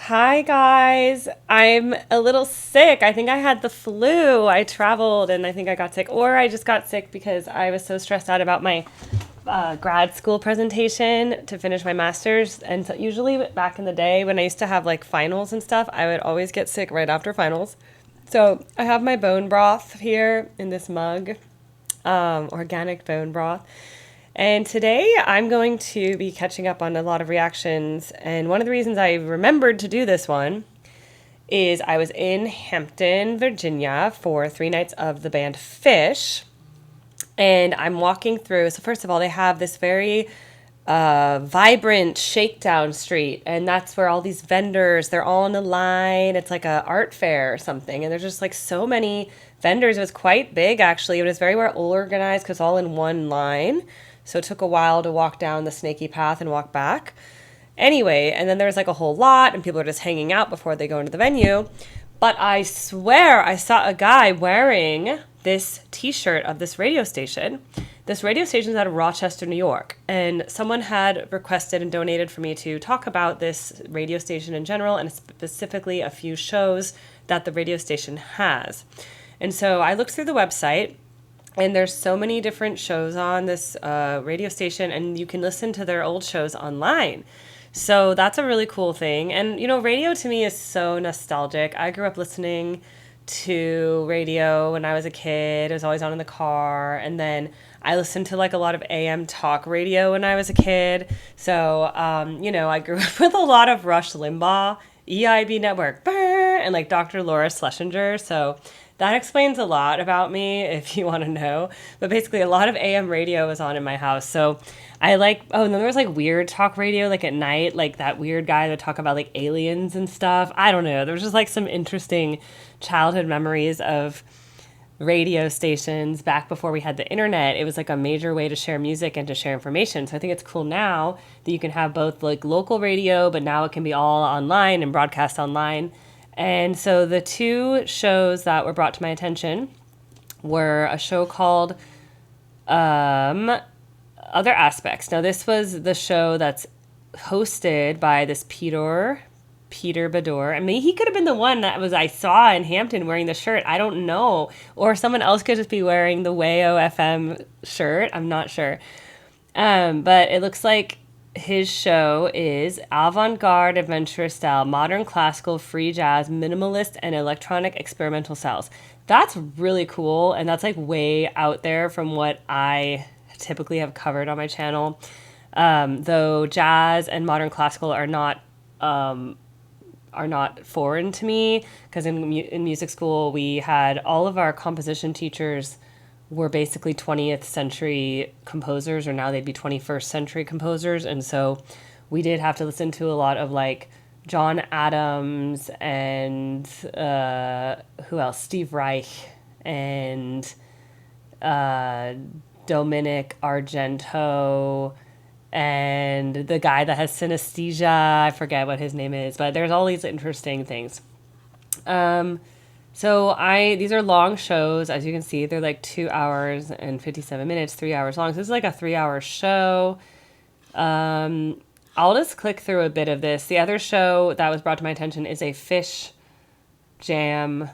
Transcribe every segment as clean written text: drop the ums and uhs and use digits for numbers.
Hi, guys. I'm a little sick. I think I had the flu. I traveled and I think I got sick, or I just got sick because I was so stressed out about my grad school presentation to finish my master's. And so usually back in the day when I used to have like finals and stuff, I would always get sick right after finals. So I have my bone broth here in this mug, organic bone broth. And today I'm going to be catching up on a lot of reactions. And one of the reasons I remembered to do this one is I was in Hampton, Virginia for 3 nights of the band Fish. And I'm walking through. So, first of all, they have this very vibrant shakedown street. And that's where all these vendors, they're all in a line. It's like a art fair or something. And there's just like so many vendors. It was quite big, actually. It was very well organized because all in one line. So it took a while to walk down the snaky path and walk back. Anyway, and then there's like a whole lot, and people are just hanging out before they go into the venue. But I swear I saw a guy wearing this t-shirt of this radio station. This radio station is out of Rochester, New York. And someone had requested and donated for me to talk about this radio station in general, and specifically a few shows that the radio station has. And so I looked through the website. And there's so many different shows on this radio station, and you can listen to their old shows online. So that's a really cool thing. And, you know, radio to me is so nostalgic. I grew up listening to radio when I was a kid. It was always on in the car. And then I listened to like a lot of AM talk radio when I was a kid. So, I grew up with a lot of Rush Limbaugh, EIB Network, and like Dr. Laura Schlesinger. So that explains a lot about me if you want to know. But basically, a lot of AM radio was on in my house. So and then there was like weird talk radio, like at night, like that weird guy that would talk about like aliens and stuff. I don't know. There was just like some interesting childhood memories of radio stations back before we had the internet. It was like a major way to share music and to share information. So I think it's cool now that you can have both like local radio, but now it can be all online and broadcast online. And so the two shows that were brought to my attention were a show called Other Aspects. Now, this was the show that's hosted by this Peter Bador. I mean, he could have been the one I saw in Hampton wearing the shirt. I don't know. Or someone else could just be wearing the Wayo FM shirt. I'm not sure. But it looks like his show is avant-garde, adventurous style, modern classical, free jazz, minimalist, and electronic experimental styles. That's really cool, and that's like way out there from what I typically have covered on my channel. Though jazz and modern classical are not foreign to me, because in music school we had all of our composition teachers were basically 20th century composers, or now they'd be 21st century composers. And so we did have to listen to a lot of like John Adams and who else? Steve Reich and Dominic Argento and the guy that has synesthesia. I forget what his name is, but there's all these interesting things. So these are long shows. As you can see, they're like 2 hours and 57 minutes, 3 hours long. So this is like a 3-hour show. I'll just click through a bit of this. The other show that was brought to my attention is a Fish jam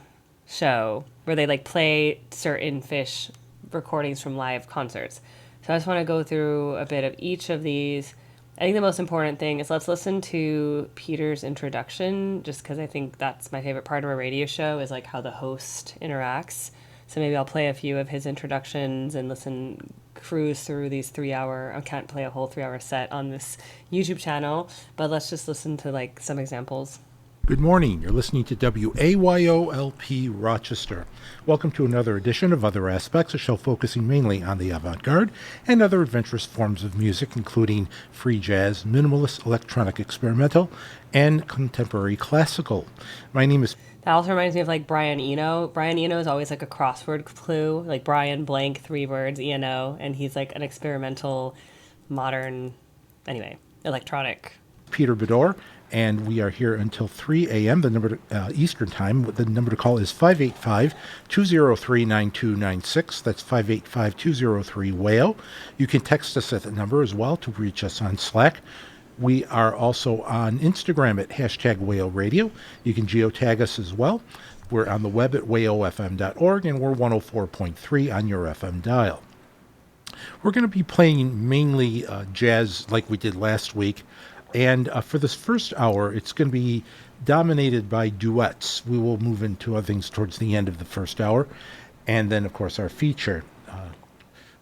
show where they like play certain Fish recordings from live concerts. So I just want to go through a bit of each of these. I think the most important thing is let's listen to Peter's introduction, just because I think that's my favorite part of a radio show is like how the host interacts. So maybe I'll play a few of his introductions and cruise through these 3-hour, I can't play a whole 3-hour set on this YouTube channel, but let's just listen to like some examples. Good morning. You're listening to WAYOLP Rochester. Welcome to another edition of Other Aspects, a show focusing mainly on the avant-garde and other adventurous forms of music, including free jazz, minimalist, electronic experimental, and contemporary classical. My name is... That also reminds me of like Brian Eno. Brian Eno is always like a crossword clue, like Brian blank 3 words, Eno, and he's like an experimental, modern, electronic. Peter Bador. And we are here until 3 a.m. The number Eastern Time. The number to call is 585-203-9296. That's 585-203-WAYO. You can text us at the number as well to reach us on Slack. We are also on Instagram at hashtag Wayo Radio. You can geotag us as well. We're on the web at wayofm.org, and we're 104.3 on your FM dial. We're going to be playing mainly jazz like we did last week. And for this first hour, it's going to be dominated by duets. We will move into other things towards the end of the first hour. And then, of course, our feature.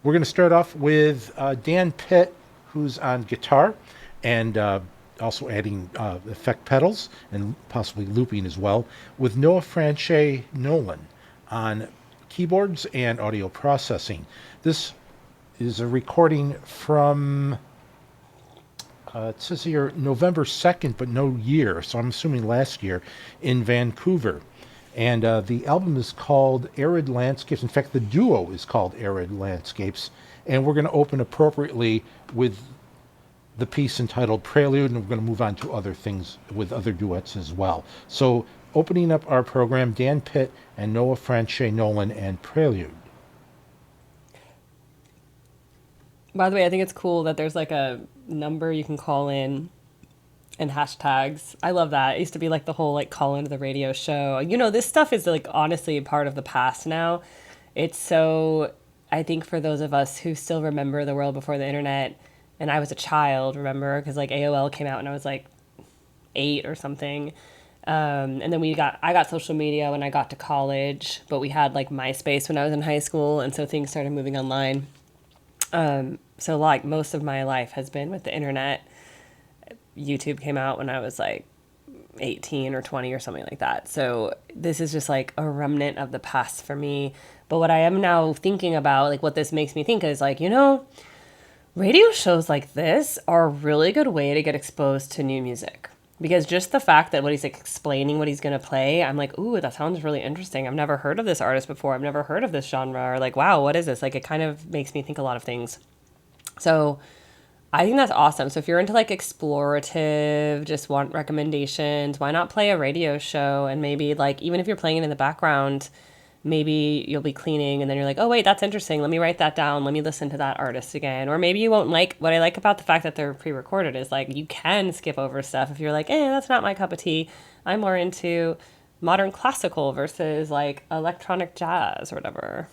We're going to start off with Dan Pitt, who's on guitar and also adding effect pedals and possibly looping as well, with Noah Franche Nolan on keyboards and audio processing. This is a recording from, it says here November 2nd, but no year, so I'm assuming last year, in Vancouver. And the album is called Arid Landscapes. In fact, the duo is called Arid Landscapes. And we're going to open appropriately with the piece entitled Prelude, and we're going to move on to other things with other duets as well. So opening up our program, Dan Pitt and Noah Franche Nolan and Prelude. By the way, I think it's cool that there's like a number you can call in and hashtags. I love that. It used to be like the whole like call into the radio show. You know, this stuff is like honestly part of the past now. It's so, I think for those of us who still remember the world before the internet, and I was a child, remember, because like AOL came out when I was like 8 or something. And then I got social media when I got to college, but we had like MySpace when I was in high school. And so things started moving online. So like most of my life has been with the internet. YouTube came out when I was like 18 or 20 or something like that. So this is just like a remnant of the past for me. But what I am now thinking about, like what this makes me think is like, you know, radio shows like this are a really good way to get exposed to new music. Because just the fact that what he's like explaining what he's going to play, I'm like, ooh, that sounds really interesting. I've never heard of this artist before. I've never heard of this genre. Or like, wow, what is this? Like, it kind of makes me think a lot of things. So I think that's awesome. So if you're into like explorative, just want recommendations, why not play a radio show? And maybe like, even if you're playing it in the background, maybe you'll be cleaning and then you're like, oh wait, that's interesting. Let me write that down. Let me listen to that artist again. Or maybe you won't like, what I like about the fact that they're pre-recorded is like, you can skip over stuff if you're like, that's not my cup of tea. I'm more into modern classical versus like electronic jazz or whatever.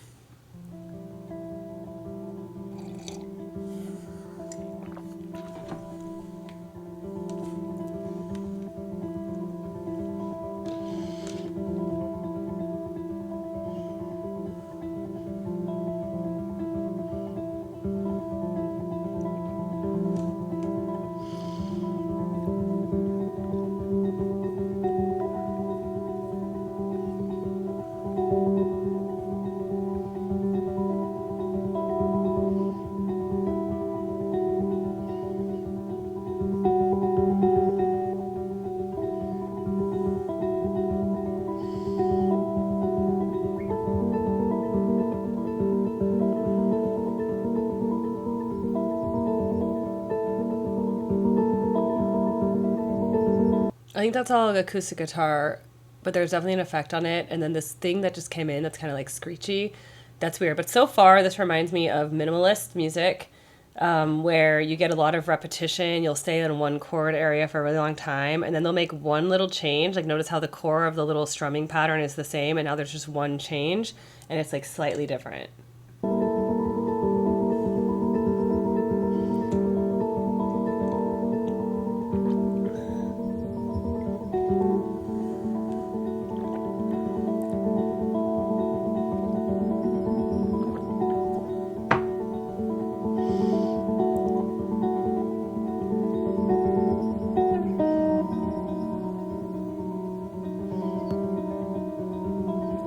I think that's all acoustic guitar, but there's definitely an effect on it. And then this thing that just came in that's kind of like screechy. That's weird. But so far, this reminds me of minimalist music, where you get a lot of repetition. You'll stay in one chord area for a really long time, and then they'll make one little change. Like notice how the core of the little strumming pattern is the same, and now there's just one change, and it's like slightly different.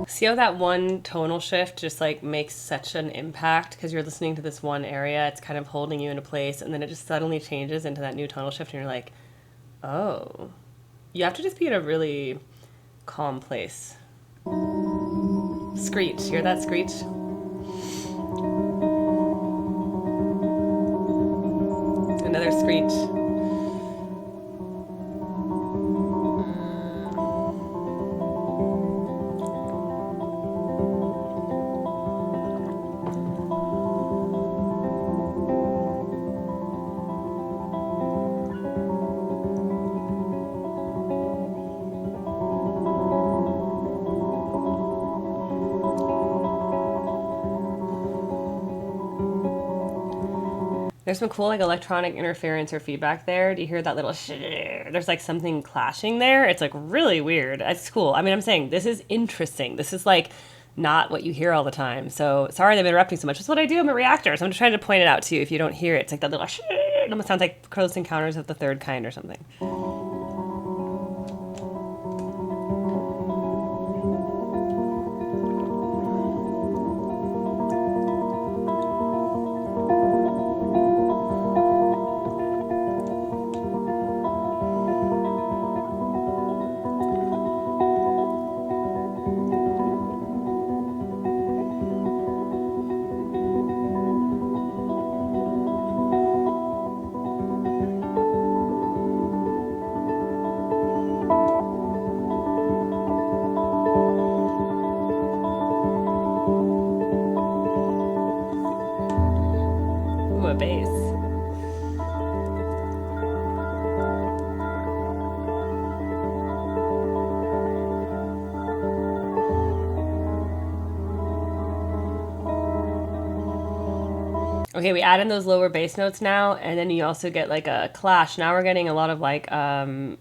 See how that one tonal shift just like makes such an impact because you're listening to this one area, it's kind of holding you into place, and then it just suddenly changes into that new tonal shift, and you're like, oh. You have to just be in a really calm place. Screech, hear that screech? Another screech. There's some cool like electronic interference or feedback there. Do you hear that little there's like something clashing there? It's like really weird. It's cool. I mean, I'm saying this is interesting. This is like not what you hear all the time. So sorry I'm interrupting so much. That's what I do. I'm a reactor. So I'm just trying to point it out to you if you don't hear it. It's like that little it almost sounds like Close Encounters of the Third Kind or something. Ooh, a bass. Okay, we add in those lower bass notes now, and then you also get like a clash. Now we're getting a lot of like, it's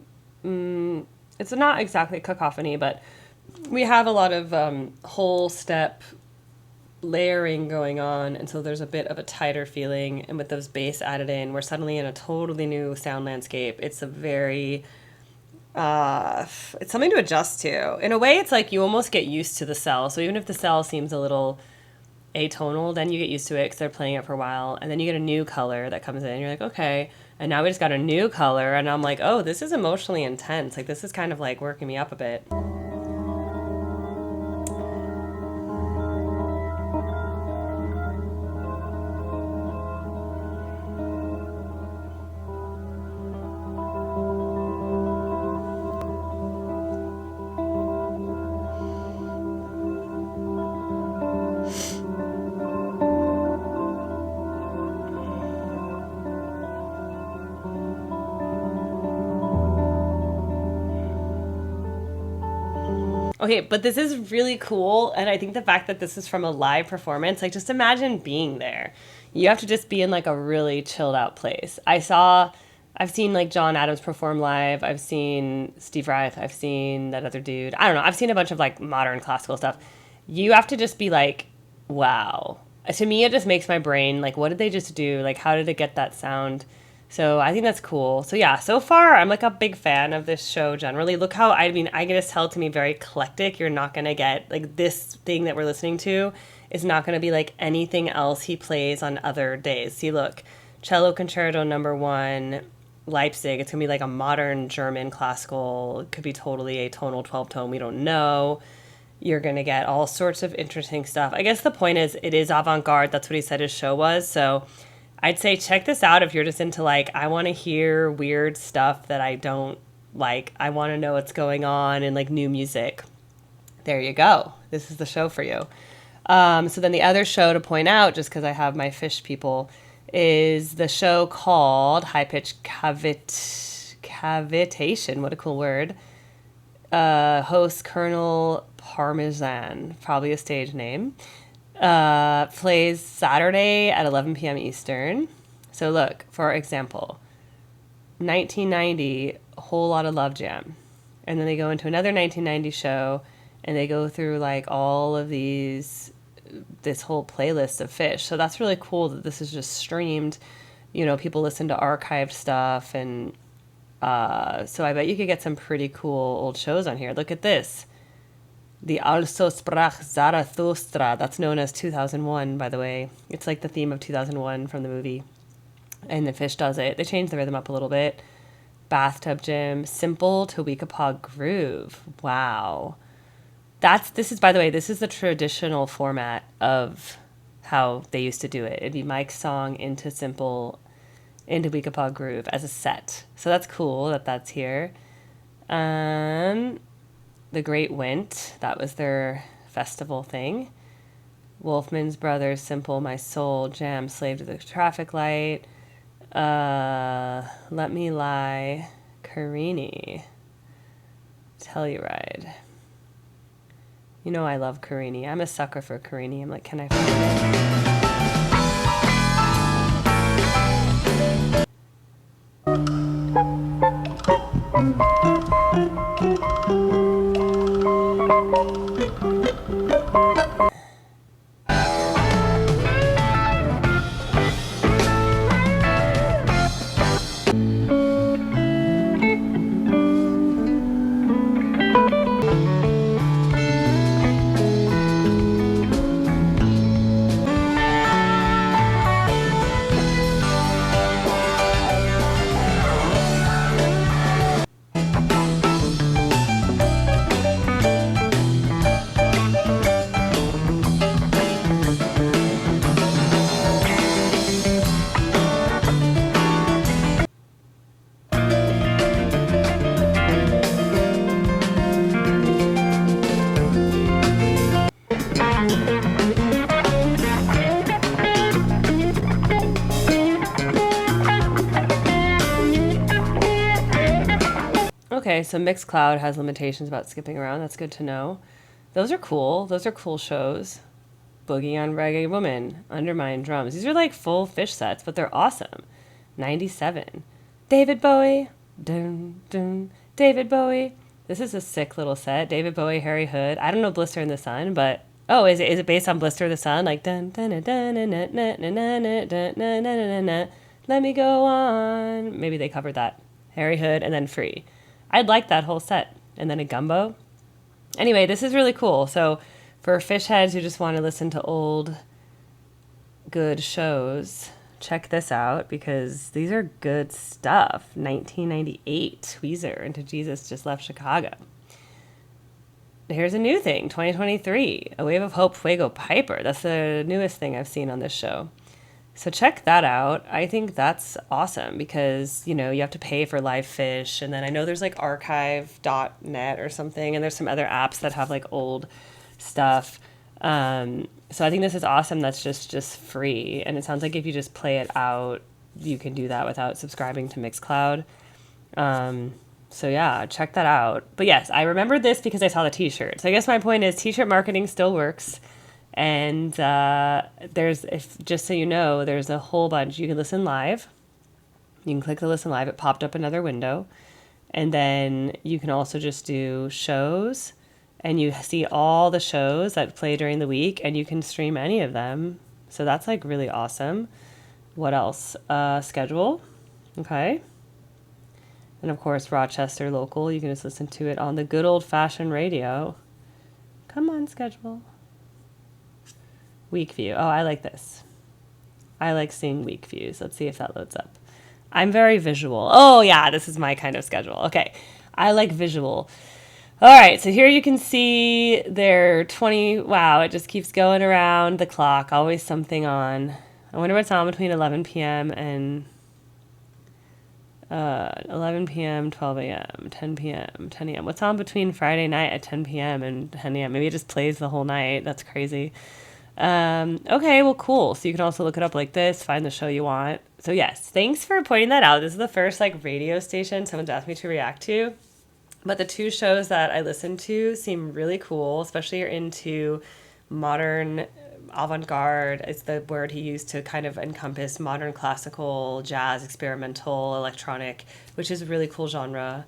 not exactly cacophony, but we have a lot of whole step layering going on, and so there's a bit of a tighter feeling. And with those bass added in, we're suddenly in a totally new sound landscape. It's a very, it's something to adjust to. In a way, it's like you almost get used to the cell. So even if the cell seems a little atonal, then you get used to it because they're playing it for a while, and then you get a new color that comes in. You're like, okay, and now we just got a new color, and I'm like, oh, this is emotionally intense. Like this is kind of like working me up a bit. Okay, but this is really cool, and I think the fact that this is from a live performance, like just imagine being there. You have to just be in like a really chilled out place. I've seen like John Adams perform live. I've seen Steve Reich. I've seen that other dude. I don't know. I've seen a bunch of like modern classical stuff. You have to just be like, wow. To me, it just makes my brain like, what did they just do? Like, how did it get that sound? So I think that's cool. So yeah, so far I'm like a big fan of this show generally. Look how, I mean, I can just tell to me very eclectic. You're not going to get like this thing that we're listening to is not going to be like anything else he plays on other days. See, look, Cello Concerto #1, Leipzig. It's going to be like a modern German classical. It could be totally a tonal 12 tone. We don't know. You're going to get all sorts of interesting stuff. I guess the point is it is avant-garde. That's what he said his show was. So I'd say check this out if you're just into like, I want to hear weird stuff that I don't like. I want to know what's going on and like new music. There you go. This is the show for you. So then the other show to point out, just because I have my fish people, is the show called High Pitch Cavitation. What a cool word. Host Colonel Parmesan, probably a stage name. Plays Saturday at 11 p.m. Eastern. So look, for example, 1990, a whole lot of Love Jam. And then they go into another 1990 show, and they go through like all of this whole playlist of Fish. So that's really cool that this is just streamed. You know, people listen to archived stuff, and so I bet you could get some pretty cool old shows on here. Look at this. The Also sprach Zarathustra. That's known as 2001, by the way. It's like the theme of 2001 from the movie. And the Fish does it. They change the rhythm up a little bit. Bathtub Gym. Simple to Weekapaw Groove. Wow. This is, by the way, this is the traditional format of how they used to do it. It'd be Mike's song into Simple, into Weekapaw Groove as a set. So that's cool that that's here. The Great Wint, that was their festival thing. Wolfman's Brothers, Simple, My Soul, Jam, Slave to the Traffic Light. Let Me Lie, Carini, Telluride. You know I love Carini. I'm a sucker for Carini. I'm like, can I find it? Okay, so Mixcloud has limitations about skipping around. That's good to know. Those are cool. Those are cool shows. Boogie on Reggae Woman, Undermine Drums. These are like full fish sets, but they're awesome. 97. David Bowie. Dun, dun. David Bowie. This is a sick little set. David Bowie, Harry Hood. I don't know Blister in the Sun, but oh, is it based on Blister in the Sun? Like dun dun dun dun dun dun dun dun dun dun dun dun dun. Let me go on. Maybe they covered that. Harry Hood and then Free. I'd like that whole set. And then a gumbo. Anyway, this is really cool. So for fish heads who just want to listen to old good shows, check this out because these are good stuff. 1998, Tweezer, Into Jesus Just Left Chicago. Here's a new thing, 2023, A Wave of Hope, Fuego Piper. That's the newest thing I've seen on this show. So check that out. I think that's awesome because, you have to pay for live fish. And then I know there's like archive.net or something. And there's some other apps that have like old stuff. So I think this is awesome. That's just free. And it sounds like if you just play it out, you can do that without subscribing to Mixcloud. So yeah, check that out. But yes, I remembered this because I saw the t-shirt. So I guess my point is t-shirt marketing still works. And just so you know, there's a whole bunch. You can listen live. You can click the listen live. It popped up another window. And then you can also just do shows. And you see all the shows that play during the week. And you can stream any of them. So that's like really awesome. What else? Schedule. Okay. And of course, Rochester local. You can just listen to it on the good old-fashioned radio. Come on, schedule. Week view. Oh, I like this. I like seeing week views. Let's see if that loads up. I'm very visual. Oh, yeah, this is my kind of schedule. Okay, I like visual. All right, so here you can see their 20. Wow, it just keeps going around the clock. Always something on. I wonder what's on between 11 p.m. and 11 p.m., 12 a.m., 10 p.m., 10 a.m. What's on between Friday night at 10 p.m. and 10 a.m.? Maybe it just plays the whole night. That's crazy. Okay, well, cool. So you can also look it up like this, find the show you want. So yes, thanks for pointing that out. This is the first like radio station someone's asked me to react to. But the two shows that I listened to seem really cool, especially you're into modern avant-garde. It's the word he used to kind of encompass modern classical, jazz, experimental, electronic, which is a really cool genre.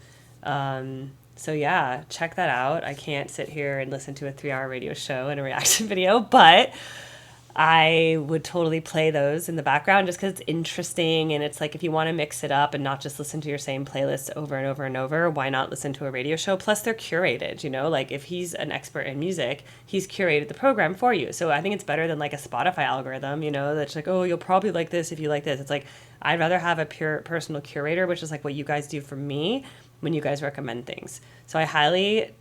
So yeah, check that out. I can't sit here and listen to a 3-hour radio show and a reaction video, but I would totally play those in the background just because it's interesting. And it's like if you want to mix it up and not just listen to your same playlist over and over and over, why not listen to a radio show? Plus they're curated, like if he's an expert in music, he's curated the program for you. So I think it's better than like a Spotify algorithm, that's like, oh, you'll probably like this if you like this. It's like, I'd rather have a pure personal curator, which is like what you guys do for me when you guys recommend things. So I highly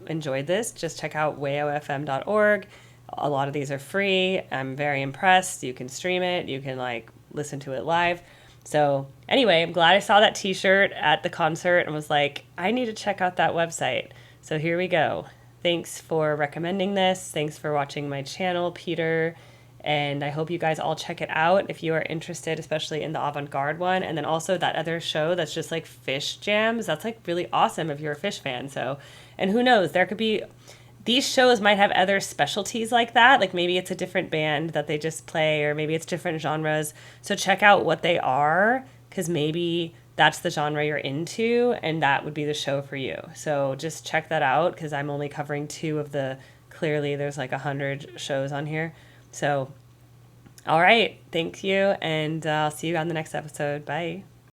enjoyed this. Just check out wayofm.org. A lot of these are free. I'm very impressed. You can stream it. You can like listen to it live. So anyway, I'm glad I saw that t-shirt at the concert and was like, I need to check out that website. So here we go. Thanks for recommending this. Thanks for watching my channel, Peter. And I hope you guys all check it out if you are interested, especially in the avant-garde one. And then also that other show that's just like fish jams. That's like really awesome if you're a fish fan. So, and who knows, there could be, these shows might have other specialties like that. Like maybe it's a different band that they just play, or maybe it's different genres. So check out what they are, because maybe that's the genre you're into and that would be the show for you. So just check that out, because I'm only covering 2 of the, clearly there's like 100 shows on here. So, all right, thank you, and I'll see you on the next episode. Bye.